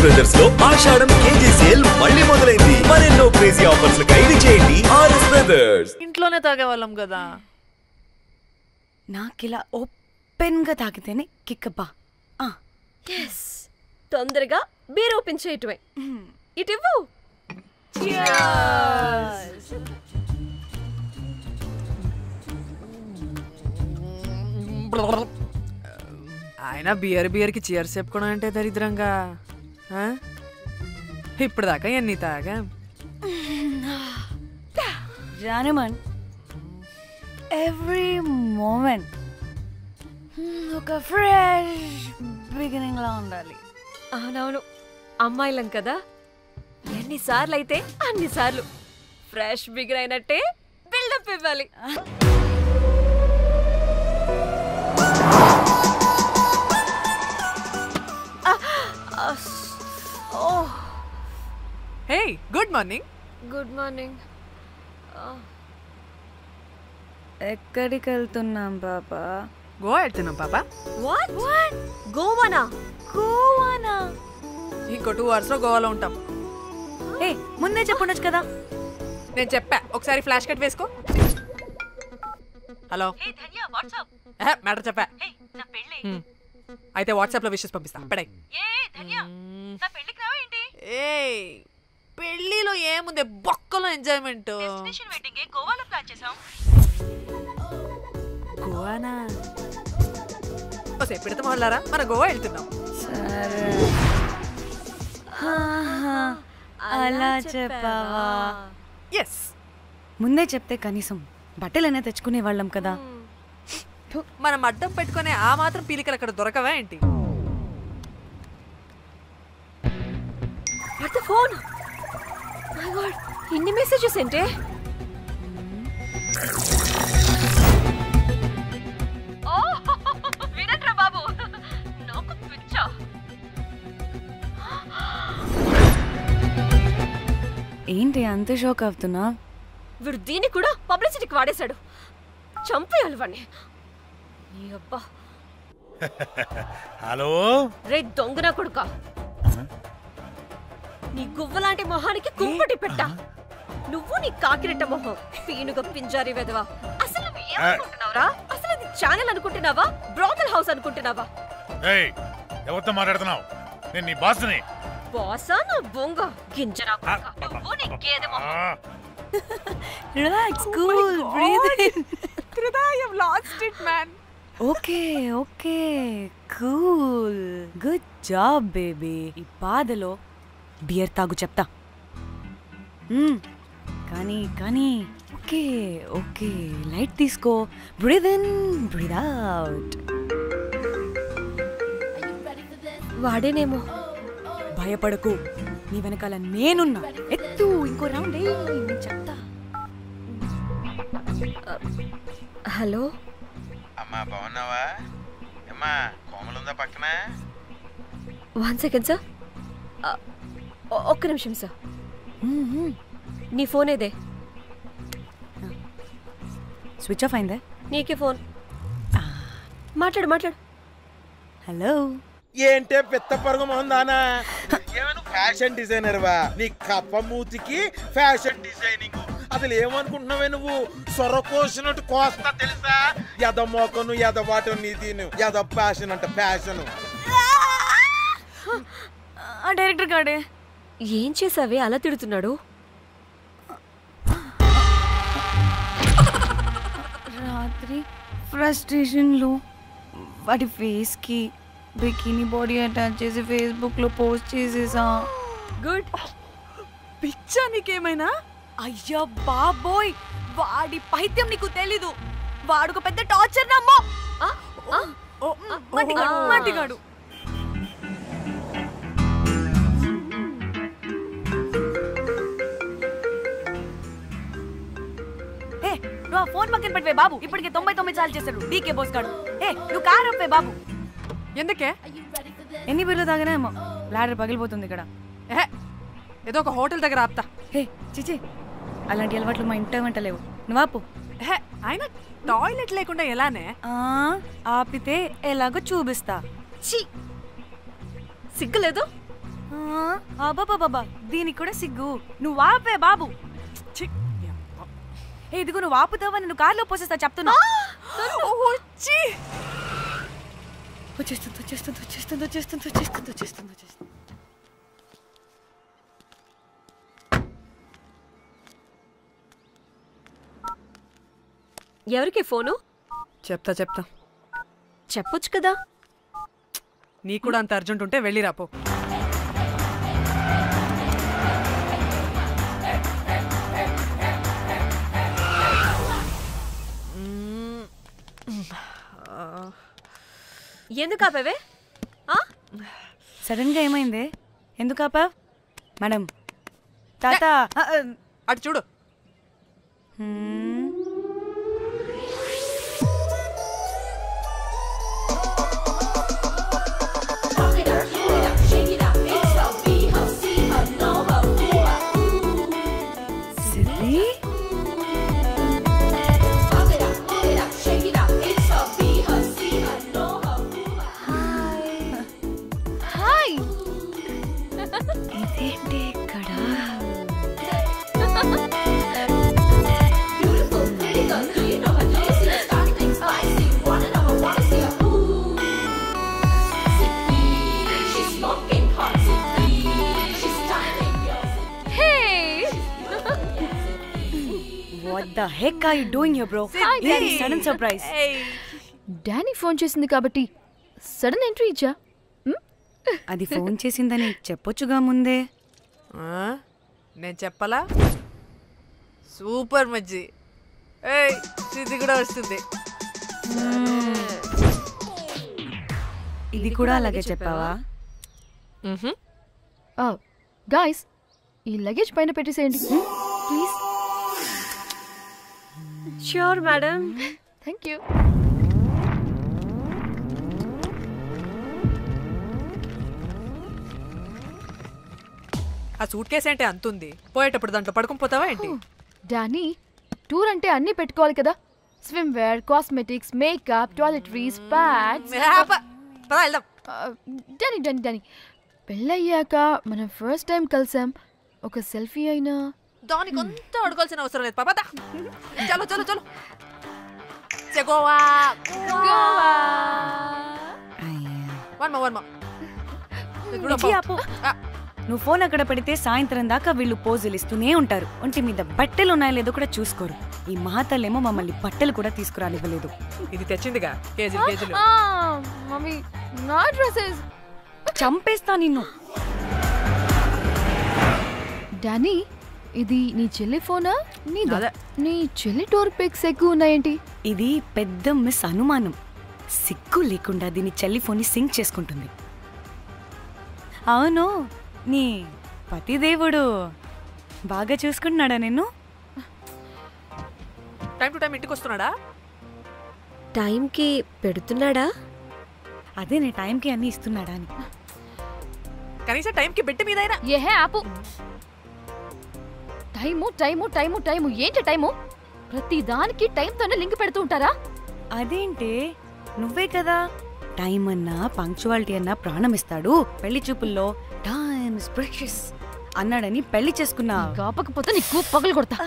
Brothers లో ఆషాఢం KG sale మళ్ళీ మొదలైంది. మరెన్నో క్రేజీ ఆఫర్స్ ఖైదీ చేయండి ఆర్ఎస్ బ్రదర్స్. ఇంట్లోనే తాగేవాళ్ళం కదా. నాకిలా ఓపెన్ గా తాగితేనే కిక్కబ్బా. తొందరగా బీర్ ఓపెన్ చేయటమే. ఇటివ్వు. ఆయన బియర్ కి చీర్స్ చెప్పుకోవడం అంటే దరిద్రంగా. ఇప్పుడు దాకా ఎన్ని తాగా జానమన్ ఎవ్రీ మూమెంట్ ఒక ఫ్రెష్ బిగినింగ్ లా ఉండాలి. అవునవును, అమ్మాయిలం కదా, ఎన్నిసార్లు అయితే అన్నిసార్లు ఫ్రెష్ బిగిన్ అయినట్టే బిల్డప్ ఇవ్వాలి. హే, గుడ్ మార్నింగ్. Good morning. ఎక్కడికి వెళ్తున్నాం పాపా? గోవా వెళ్తున్నాం పాపా. వాట్? గోవానా? గోవానా? ఇంకో 2 hours లో గోవాలో ఉంటాం. ఏ ముందే చెప్పుండొచ్చు కదా. నేను చెప్పా, ఒకసారి ఫ్లాష్ కట్ వేసుకో. హలో మ్యాటర్ చెప్పా. అయితే వాట్సాప్ లో విషెస్ పంపిస్తా. పడాయి. ఏ పెళ్లిలో ఏముంది, బొక్కలో ఎంజాయ్మెంట్. గోవానా? ఓసే పెడతాం వాళ్ళారా, మన గోవా వెళ్తున్నాం. సరే అలా చెప్పావా? ఎస్, ముందే చెప్తే కనీసం బట్టలైనా తెచ్చుకునే వాళ్ళం కదా. మనం అడ్డం పెట్టుకునే ఆ మాత్రం పీలికలు అక్కడ దొరకవా ఏంటి? ఫోన్. మై గాడ్, ఇన్ని మెసేజెస్ ఏంటే? వినట్రా బాబు, నాకు పిచ్చా. ఏంటి అంత షాక్ అవుతున్నా? వీడు దీన్ని కూడా పబ్లిసిటీకి వాడేశాడు. చంపేయాలి వాడిని. అబ్బా. హలో రే దొంగనా కొడుకా, నీ గువ్వలాంటి మొహానికి కుంపటి పెట్టా. నువ్వు నీ కాకిరెట్ట మొహం, పీనుగ పింజారి వెదవా. అసలు నువ్వు ఏమనుకుంటున్నావురా? అసలు ఇది ఛానల్ అనుకుంటున్నావా, బ్రోకల్ హౌస్ అనుకుంటున్నావా? ఏయ్, ఎవరితో మాట్లాడుతున్నావు? నేను నీ బాస్ని. బాసా నా బొంగ గింజరా కొడుకా, నువ్వు నీ గేదె మొహం. Relax, cool, breathe in. I have lost it, man. Okay okay, cool, good job baby. ఈ బాధలో బియర్ తాగు చెప్తా. కానీ కానీ ఓకే ఓకే, లైట్ తీసుకో. Breathe in, breathe out. వాడేనేమో. భయపడకు, నీ వెనకాల నేనున్నా. ఎత్తు, ఇంకో రౌండ్ నేను చెప్తా. హలో అమ్మా, బాగున్నావా? అమ్మా, కోమలుందా పక్కన? 1 second సార్, ఒక్క నిమిషం సార్. నీ ఫోన్ ఏదే? స్విచ్ ఆఫ్ అయిందే. నీకే ఫోన్. మాట్లాడు మాట్లాడు. హలో. ఏంటే పెద్ద పరుగు మొహందానా? ఏమను ఫ్యాషన్ డిజైనర్ వా? నీ కప్ప మూతికి ఫ్యాషన్ డిజైనింగ్. అసలు ఏమనుకుంటున్నావే నువ్వు? సొర కోసినట్టు కోస్తా తెలుసా? ఎద మోకను, ఎద వాటను, నీ దీని ఎద ఫ్యాషన్ అంట, ఫ్యాషన్. డైరెక్టర్ గాడే ఏం చేసావే అలా తిడుతున్నాడు? రాత్రి ఫ్రస్ట్రేషన్లో వాడి ఫేస్కి బికినీ బాడీ అటాచ్ చేసి ఫేస్బుక్లో పోస్ట్ చేసేసా. గుడ్. పిచ్చా నీకేమైనా? అయ్యా బాబోయ్, వాడి పైత్యం నీకు తెలీదు. వాడుకు పెద్ద టార్చర్ నమ్మో. మట్టిగాడు. నువ్వు ఆ ఫోన్ పక్కన పెట్టవే బాబు. ఇప్పటికే 99 సార్లు చేశాడు డీకే బోస్ గాడు. నువ్వు కారు అప్పే బాబు. ఎందుకే? ఎన్ని బిర్లు తాగినాయేమో, లాడర్ పగిలిపోతుంది ఇక్కడ. ఏదో ఒక హోటల్ దగ్గర ఆపుతా. చిచి, అలాంటి అలవాట్లు మా ఇంట వెంట లేవు. నువ్వు ఆపు. ఆయన టాయిలెట్ లేకుండా ఎలానే? ఆపితే ఎలాగో చూపిస్తా. సిగ్గులేదు? అబ్బాబాబా దీనికి కూడా సిగ్గు. నువ్వు ఆపే బాబు. ఛీ! ఇదిగో నువ్వు ఆపుతావని నువ్వు కార్లో పోసేస్తా చెప్తున్నా. ఎవరికి ఫోను? చెప్తా చెప్పొచ్చు కదా. నీ కూడా అంత అర్జెంట్ ఉంటే వెళ్ళి రాపో. ఎందుకు ఆపేవే? సడన్ గా ఏమైంది? ఎందుకు ఆపా? మేడం తాత అటు చూడు. What the heck are you doing here, bro? This sudden surprise. Danny phone చేసింది కాబట్టి సడన్ ఎంట్రీ ఇచ్చా. అది ఫోన్ చేసిందని చెప్పొచ్చుగా ముందే. నేను చెప్పలా? సూపర్ మజ్జి. ఏయ్ ఇది కూడా వస్తుంది. ఇది కూడా అలాగే చెప్పావా? గాయ్స్ ఈ లగేజ్ పైన పెట్టేసేయండి please. Sure madam. Thank you. ఆ సూట్ కేసు అంటే అంతుంది. పోయేటప్పుడు దాంట్లో పడుకుని పోతావా ఏంటి? డానీ టూర్ అంటే అన్నీ పెట్టుకోవాలి కదా. Swimwear, cosmetics, makeup, toiletries, pads. డానీ డానీ డానీ పెళ్ళయ్యాక మనం ఫస్ట్ టైం కలిసాం. ఒక సెల్ఫీ అయినా దానికి అంతా అడగాల్సిన అవసరం లేదు పాపా. చలో చలో చలో. గోవా నువ్వు ఫోన్ అక్కడ పెడితే సాయంత్రం దాకా వీళ్ళు పోజులు ఇస్తూనే ఉంటారు. ఒంటి మీద బట్టలు ఉన్నాయో లేదో కూడా చూసుకోరు. ఈ మహాతల్లేమో మమ్మల్ని బట్టలు కూడా తీసుకురానివ్వలేదు. ఇది తెచ్చిందిగా కేజీలు కేజీలు. మమ్మీ నా డ్రెస్సెస్ చంపేస్తా నిన్ను. డానీ ఇది నీ చెల్లి ఫోనా? అదే. నీ చెల్లి టూర్ పిక్స్ ఎక్కువ ఉన్నాయేంటి? ఇది పెద్ద మిస్ అనుమానం. సిగ్గు లేకుండా దీని చెల్లి ఫోన్ని సింక్ చేసుకుంటుంది. అవును, నీ పతిదేవుడు బాగా చూసుకుంటున్నాడా నిన్ను? టైం టు టైం ఇంటికి వస్తున్నాడా? టైంకి పెడుతున్నాడా? అదే నీ టైంకి అన్ని ఇస్తున్నాడా అని. కనీసం టైంకి బెట్టి మీదైనా. ఏహే ఆపు. టైము టైము టైము టైము ఏంటి టైము? ప్రతి దానికి టైంతోనే లింక్ పెడుతూ ఉంటారా? అదేంటి, నువ్వే కదా టైం అన్నా పంక్చువాలిటీ అన్నా ప్రాణం ఇస్తాడు, పెళ్లి చూపుల్లో టైమ్ ఇస్ ప్రెషియస్ అన్నాడని పెళ్లి చేసుకున్నా. కాపకపోతే నీకు పగలు కొడతా.